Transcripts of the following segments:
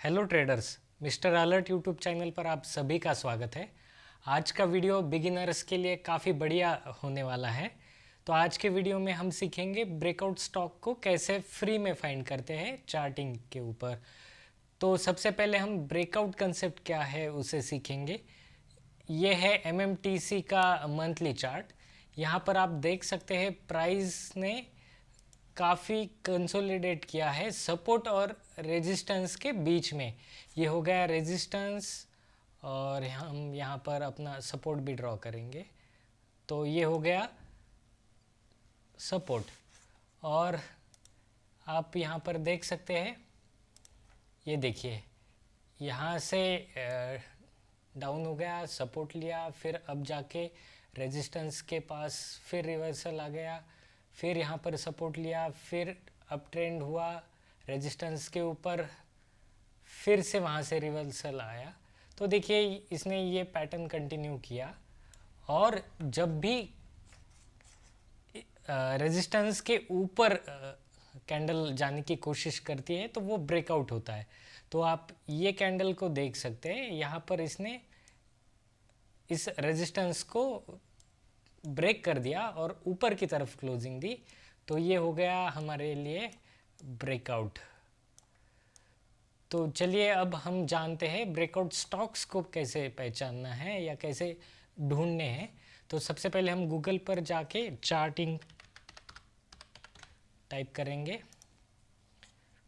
Hello traders, mister alert YouTube channel पर आप सभी का स्वागत है। आज का वीडियो बिगिनर्स के लिए काफ़ी बढ़िया होने वाला है। तो आज के वीडियो में हम सीखेंगे ब्रेकआउट स्टॉक को कैसे फ्री में फाइंड करते हैं चार्टिंग के ऊपर। तो सबसे पहले हम ब्रेकआउट कंसेप्ट क्या है उसे सीखेंगे। ये है एमएमटीसी का मंथली चार्ट। यहाँ पर आप देख सकते हैं प्राइस ने काफ़ी कंसोलिडेट किया है सपोर्ट और रेजिस्टेंस के बीच में। ये हो गया रेजिस्टेंस और हम यहाँ पर अपना सपोर्ट भी ड्रॉ करेंगे। तो ये हो गया सपोर्ट और आप यहाँ पर देख सकते हैं, ये देखिए यहाँ से डाउन हो गया, सपोर्ट लिया, फिर अब जाके रेजिस्टेंस के पास फिर रिवर्सल आ गया, फिर यहाँ पर सपोर्ट लिया, फिर अप ट्रेंड हुआ रेजिस्टेंस के ऊपर, फिर से वहाँ से रिवर्सल आया। तो देखिए इसने ये पैटर्न कंटिन्यू किया और जब भी रेजिस्टेंस के ऊपर कैंडल जाने की कोशिश करती है तो वो ब्रेकआउट होता है। तो आप ये कैंडल को देख सकते हैं, यहाँ पर इसने इस रेजिस्टेंस को ब्रेक कर दिया और ऊपर की तरफ क्लोजिंग दी। तो ये हो गया हमारे लिए ब्रेकआउट। तो चलिए अब हम जानते हैं ब्रेकआउट स्टॉक्स को कैसे पहचानना है या कैसे ढूंढने हैं। तो सबसे पहले हम गूगल पर जाके चार्टिंग टाइप करेंगे,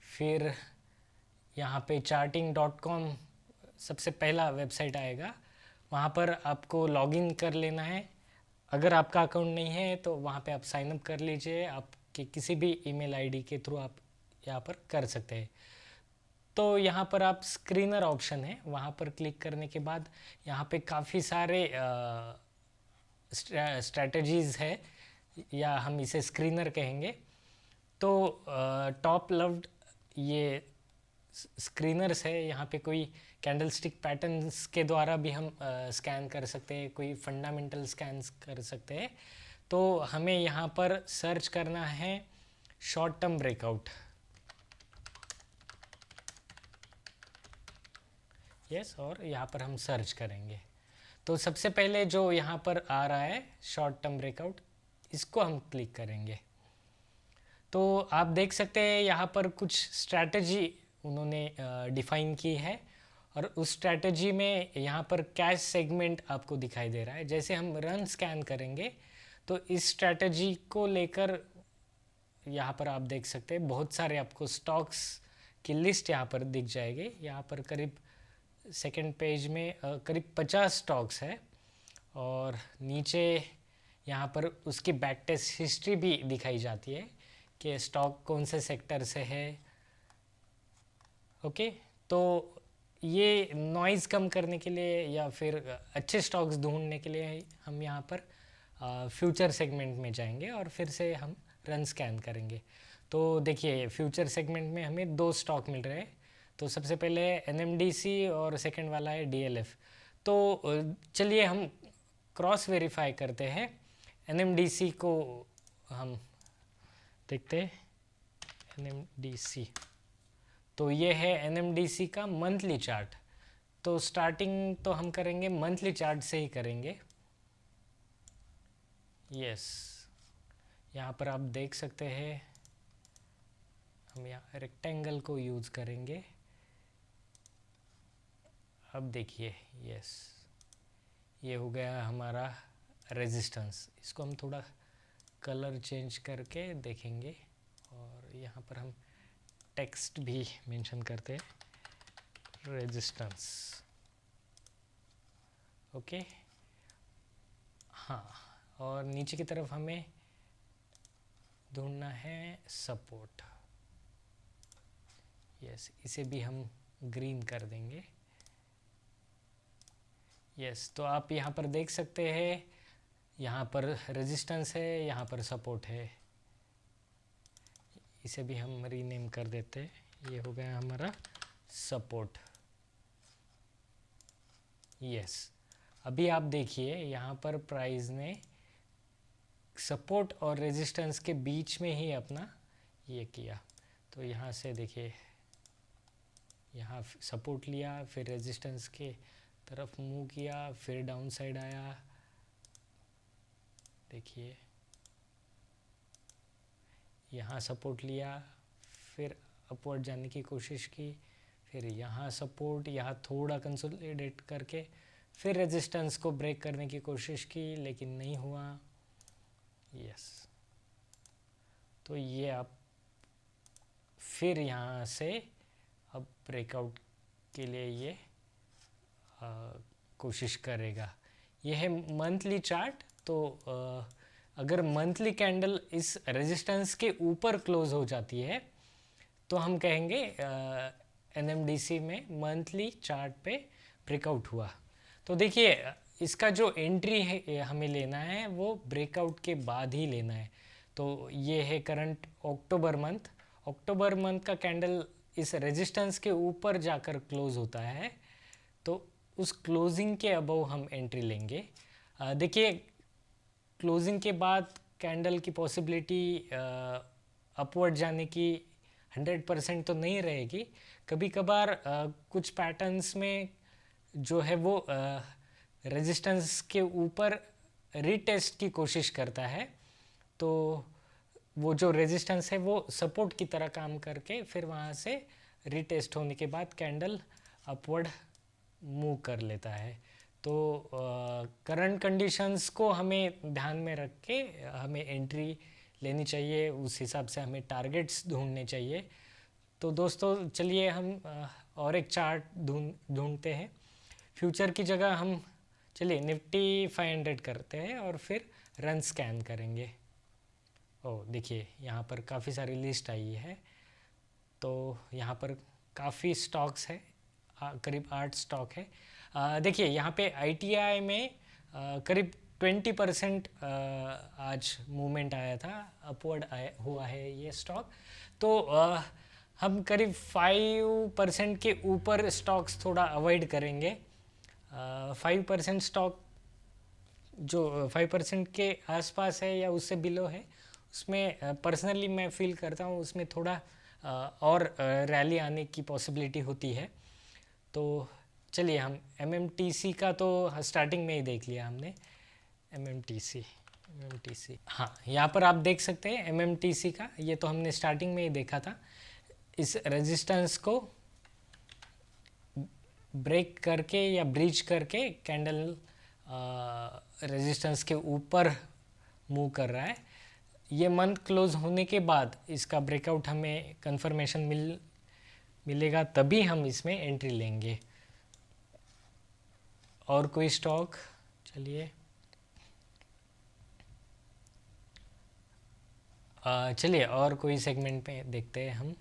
फिर यहाँ पे charting.com सबसे पहला वेबसाइट आएगा। वहाँ पर आपको लॉगिन कर लेना है। अगर आपका अकाउंट नहीं है तो वहाँ पे आप साइन अप कर लीजिए। आपके किसी भी ईमेल आईडी के थ्रू आप यहाँ पर कर सकते हैं। तो यहाँ पर आप स्क्रीनर ऑप्शन है, वहाँ पर क्लिक करने के बाद यहाँ पे काफ़ी सारे स्ट्रैटेजीज़ है या हम इसे स्क्रीनर कहेंगे। तो टॉप लव्ड ये स्क्रीनर्स है। यहाँ पे कोई कैंडलस्टिक पैटर्न्स के द्वारा भी हम स्कैन कर सकते हैं, कोई फंडामेंटल स्कैन्स कर सकते हैं। तो हमें यहाँ पर सर्च करना है शॉर्ट टर्म ब्रेकआउट। यस, और यहाँ पर हम सर्च करेंगे। तो सबसे पहले जो यहाँ पर आ रहा है शॉर्ट टर्म ब्रेकआउट, इसको हम क्लिक करेंगे। तो आप देख सकते हैं यहाँ पर कुछ स्ट्रैटेजी उन्होंने डिफ़ाइन की है और उस स्ट्रैटेजी में यहाँ पर कैश सेगमेंट आपको दिखाई दे रहा है। जैसे हम रन स्कैन करेंगे तो इस स्ट्रैटेजी को लेकर यहाँ पर आप देख सकते हैं बहुत सारे आपको स्टॉक्स की लिस्ट यहाँ पर दिख जाएगी। यहाँ पर करीब सेकंड पेज में करीब 50 स्टॉक्स है और नीचे यहाँ पर उसकी बैक टेस्ट हिस्ट्री भी दिखाई जाती है कि स्टॉक कौन से सेक्टर से है। ओके, तो ये नॉइज़ कम करने के लिए या फिर अच्छे स्टॉक्स ढूंढने के लिए हम यहाँ पर फ्यूचर सेगमेंट में जाएंगे और फिर से हम रन स्कैन करेंगे। तो देखिए फ्यूचर सेगमेंट में हमें 2 स्टॉक मिल रहे हैं। तो सबसे पहले एनएमडीसी और सेकंड वाला है डीएलएफ। तो चलिए हम क्रॉस वेरीफाई करते हैं। एनएमडीसी को हम देखते हैं, एनएमडीसी। तो ये है एनएमडीसी का मंथली चार्ट। तो स्टार्टिंग तो हम करेंगे मंथली चार्ट से ही करेंगे। यस, यहाँ पर आप देख सकते हैं हम यहाँ रेक्टेंगल को यूज़ करेंगे। अब देखिए, यस, ये हो गया हमारा रेजिस्टेंस। इसको हम थोड़ा कलर चेंज करके देखेंगे और यहाँ पर हम टेक्स्ट भी मेंशन करते हैं, रेजिस्टेंस। ओके, हाँ, और नीचे की तरफ हमें ढूंढना है सपोर्ट। यस, इसे भी हम ग्रीन कर देंगे। यस, तो आप यहाँ पर देख सकते हैं, यहाँ पर रेजिस्टेंस है, यहाँ पर सपोर्ट है। इसे भी हम रीनेम कर देते हैं। ये हो गया हमारा सपोर्ट। यस, अभी आप देखिए यहाँ पर प्राइस ने सपोर्ट और रेजिस्टेंस के बीच में ही अपना ये किया। तो यहाँ से देखिए यहाँ सपोर्ट लिया, फिर रेजिस्टेंस के तरफ मूव किया, फिर डाउन साइड आया, देखिए यहाँ सपोर्ट लिया, फिर अपवर्ड जाने की कोशिश की, फिर यहाँ सपोर्ट, यहाँ थोड़ा कंसोलिडेट करके फिर रेजिस्टेंस को ब्रेक करने की कोशिश की, लेकिन नहीं हुआ। यस, तो ये आप फिर यहाँ से अब ब्रेकआउट के लिए ये कोशिश करेगा। ये है मंथली चार्ट। तो अगर मंथली कैंडल इस रेजिस्टेंस के ऊपर क्लोज हो जाती है तो हम कहेंगे एनएमडीसी में मंथली चार्ट पे ब्रेकआउट हुआ। तो देखिए इसका जो एंट्री है हमें लेना है वो ब्रेकआउट के बाद ही लेना है। तो ये है करंट अक्टूबर मंथ का कैंडल इस रेजिस्टेंस के ऊपर जाकर क्लोज होता है, तो उस क्लोजिंग के अबव हम एंट्री लेंगे। देखिए क्लोजिंग के बाद कैंडल की पॉसिबिलिटी अपवर्ड जाने की 100% तो नहीं रहेगी। कभी कभार कुछ पैटर्न्स में जो है वो रेजिस्टेंस के ऊपर रीटेस्ट की कोशिश करता है, तो वो जो रेजिस्टेंस है वो सपोर्ट की तरह काम करके फिर वहाँ से रीटेस्ट होने के बाद कैंडल अपवर्ड मूव कर लेता है। तो करंट कंडीशंस को हमें ध्यान में रख के हमें एंट्री लेनी चाहिए, उस हिसाब से हमें टारगेट्स ढूंढने चाहिए। तो दोस्तों चलिए हम और एक चार्ट ढूंढते हैं। फ्यूचर की जगह हम चलिए निफ्टी 500 करते हैं और फिर रन स्कैन करेंगे। ओह देखिए यहाँ पर काफ़ी सारी लिस्ट आई है। तो यहाँ पर काफ़ी स्टॉक्स है, करीब 8 स्टॉक है। देखिए यहाँ पे ITI में करीब 20% आज मूवमेंट आया था, अपवर्ड हुआ है ये स्टॉक। तो हम करीब 5% के ऊपर स्टॉक्स थोड़ा अवॉइड करेंगे। 5% स्टॉक जो 5% के आसपास है या उससे बिलो है, उसमें पर्सनली मैं फील करता हूँ उसमें थोड़ा और रैली आने की पॉसिबिलिटी होती है। तो चलिए हम MMTC का तो स्टार्टिंग में ही देख लिया हमने। MMTC हाँ, यहाँ पर आप देख सकते हैं MMTC का, ये तो हमने स्टार्टिंग में ही देखा था। इस रेजिस्टेंस को ब्रेक करके या ब्रीच करके कैंडल रेजिस्टेंस के ऊपर मूव कर रहा है। ये मंथ क्लोज होने के बाद इसका ब्रेकआउट हमें कंफर्मेशन मिलेगा, तभी हम इसमें एंट्री लेंगे। और कोई स्टॉक, चलिए चलिए और कोई सेगमेंट पे देखते हैं हम।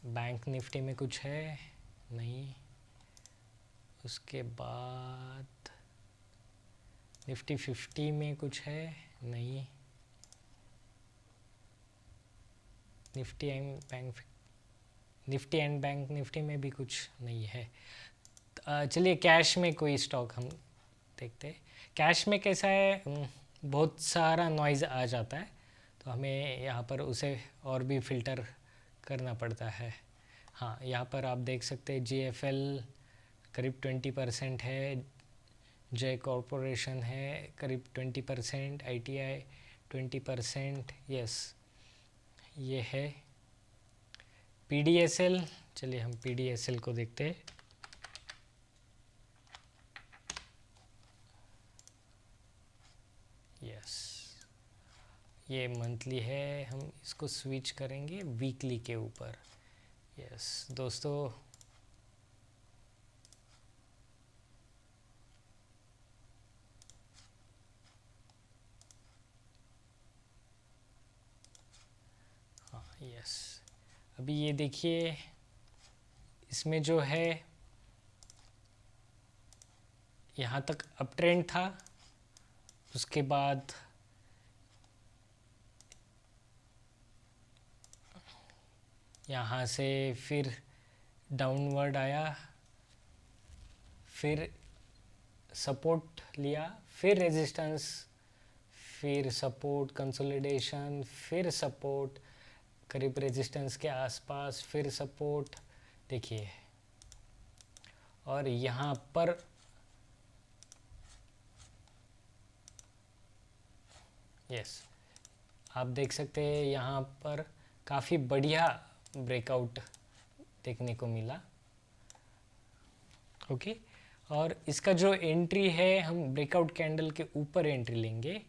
बैंक निफ्टी में कुछ है नहीं, उसके बाद निफ्टी 50 में कुछ है नहीं, निफ्टी एंड बैंक निफ्टी में भी कुछ नहीं है। चलिए कैश में कोई स्टॉक हम देखते हैं। कैश में कैसा है, बहुत सारा नॉइज़ आ जाता है, तो हमें यहाँ पर उसे और भी फ़िल्टर करना पड़ता है। हाँ, यहाँ पर आप देख सकते हैं GFL करीब 20% है, जय कॉरपोरेशन है करीब 20%, ITI 20%, यस ये है PDSL। चलिए हम PDSL को देखते हैं। यस ये मंथली है, हम इसको स्विच करेंगे वीकली के ऊपर। यस दोस्तों, हाँ यस अभी ये देखिए इसमें जो है यहाँ तक अप ट्रेंड था, उसके बाद यहाँ से फिर डाउनवर्ड आया, फिर सपोर्ट लिया, फिर रेजिस्टेंस, फिर सपोर्ट, कंसोलिडेशन, फिर सपोर्ट, करीब रेजिस्टेंस के आसपास, फिर सपोर्ट देखिए, और यहाँ पर यस आप देख सकते हैं यहाँ पर काफ़ी बढ़िया ब्रेकआउट देखने को मिला। ओके, और इसका जो एंट्री है, हम ब्रेकआउट कैंडल के ऊपर एंट्री लेंगे।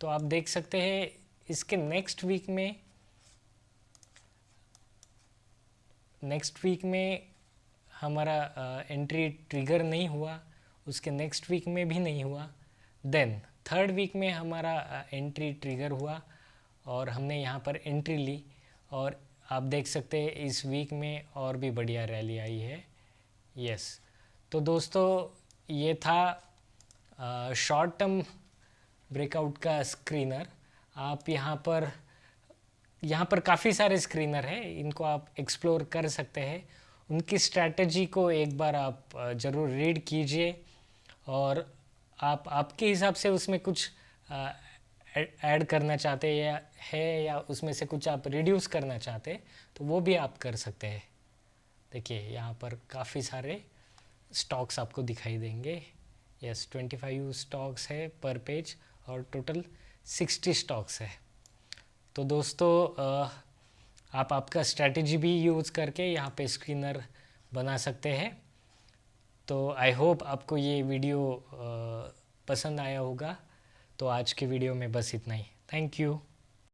तो आप देख सकते हैं इसके नेक्स्ट वीक में हमारा एंट्री ट्रिगर नहीं हुआ, उसके नेक्स्ट वीक में भी नहीं हुआ, देन थर्ड वीक में हमारा एंट्री ट्रिगर हुआ और हमने यहाँ पर एंट्री ली, और आप देख सकते हैं इस वीक में और भी बढ़िया रैली आई है। यस तो दोस्तों ये था शॉर्ट टर्म ब्रेकआउट का स्क्रीनर। आप यहाँ पर काफ़ी सारे स्क्रीनर हैं, इनको आप एक्सप्लोर कर सकते हैं। उनकी स्ट्रैटेजी को एक बार आप ज़रूर रीड कीजिए, और आप आपके हिसाब से उसमें कुछ ऐड करना चाहते हैं या उसमें से कुछ आप रिड्यूस करना चाहते हैं तो वो भी आप कर सकते हैं। देखिए यहाँ पर काफ़ी सारे स्टॉक्स आपको दिखाई देंगे। यस 25 स्टॉक्स है पर पेज और टोटल 60 स्टॉक्स है। तो दोस्तों आप आपका स्ट्रैटेजी भी यूज़ करके यहाँ पे स्क्रीनर बना सकते हैं। तो आई होप आपको ये वीडियो पसंद आया होगा। तो आज के वीडियो में बस इतना ही। Thank you.